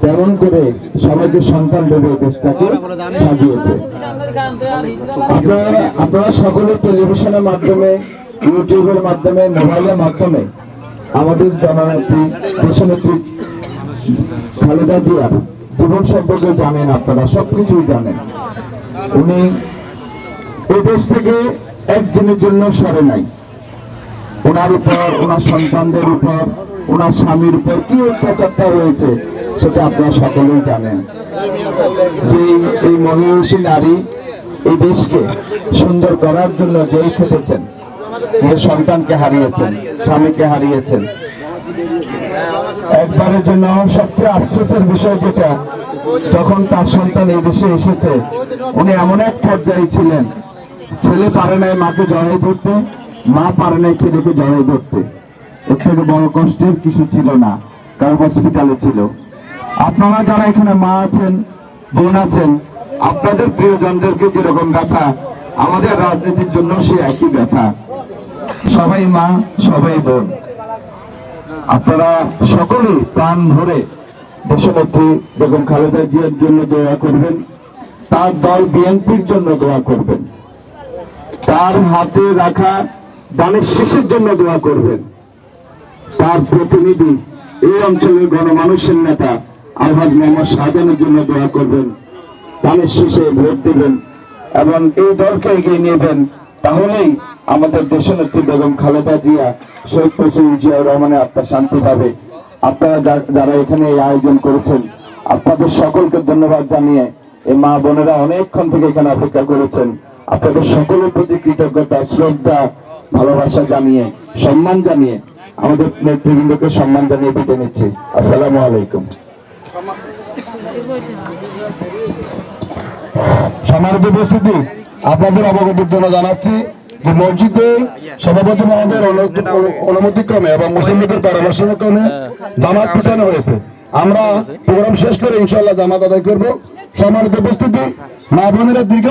তেমন করে সবাইকে সন্তান ভেবে দেশটাকে সাজিয়েছে। আপনারা সকলে টেলিভিশনের মাধ্যমে, ইউটিউবের মাধ্যমে, মোবাইলের মাধ্যমে আমাদের জননেত্রী দেশনেত্রী খালেদা জিয়ার জীবন সম্পর্কে জানেন, আপনারা সবকিছুই জানেন। উনি এই দেশ থেকে একদিনের জন্য সরে নাই। ওনার উপর, ওনার সন্তানদের উপর, ওনার স্বামীর উপর কি অত্যাচারটা হয়েছে সেটা আপনারা সকলেই জানেন। যে এই মহিষী নারী এই দেশকে সুন্দর করার জন্য যেই খেটেছেন, সন্তানকে হারিয়েছেন, স্বামীকে হারিয়েছেন। একবারের জন্য সবচেয়ে আফসোসের বিষয় যেটা, যখন তার সন্তান এই দেশে এসেছে, উনি এমন এক পর্যায়ে ছিলেন, ছেলে পারে নাই মাকে জড়াই ধরতে, মা পারে নাই ছেলেকে জড়াই ধরতে। এর থেকে বড় কষ্টের কিছু ছিল না, কারণ হসপিটালে ছিল। আপনারা যারা এখানে মা আছেন, বোন আছেন, আপনাদের প্রিয়জনদেরকে যেরকম ব্যথা, আমাদের রাজনীতির জন্য সে একই ব্যথা। সবাই মা, সবাই বোন। আপনারা সকলেই প্রাণ ভরে দেশনেত্রী বেগম খালেদা জিয়ার জন্য দোয়া করবেন, তার দল বিএনপির জন্য দোয়া করবেন, তার হাতে রাখা দানের শীষের জন্য দোয়া করবেন, তার প্রতিনিধি এই অঞ্চলের গণমানুষের নেতা আলহাজ মোহাম্মদ শাহজাহানের জন্য দোয়া করবেন, দানের শীষে ভোট দেবেন এবং এই দলকে এগিয়ে নেবেন। তাহলেই আমাদের দেশনেত্রী বেগম খালেদা জিয়া, শহীদ প্রেসিডেন্ট জিয়াউর রহমানের আত্মা শান্তি পাবে। আপনারা যারা এখানে এই আয়োজন করেছেন, আপনাদের সকলকে ধন্যবাদ জানিয়ে, এই মা বোনেরা অনেকক্ষণ থেকে এখানে অপেক্ষা করেছেন, আপনাদের সকলের প্রতি কৃতজ্ঞতা, শ্রদ্ধা, ভালোবাসা জানিয়ে, সম্মান জানিয়ে, আমাদের নেতৃবৃন্দকে সম্মান জানিয়ে বিদায় নিচ্ছি। আসসালামু আলাইকুম। সম্মানিত উপস্থিতি, আপনাদের অবগতির জন্য জানাচ্ছি যে মসজিদে সভাপতি মহোদয়ের অনুমতিক্রমে এবং মুসলিম লীগের পরামর্শক্রমে জামাত পিছানো হয়েছে। আমরা প্রোগ্রাম শেষ করে ইনশাআল্লাহ জামাত আদায় করব। সম্মানিত উপস্থিতি, মা বোনেরা দীর্ঘ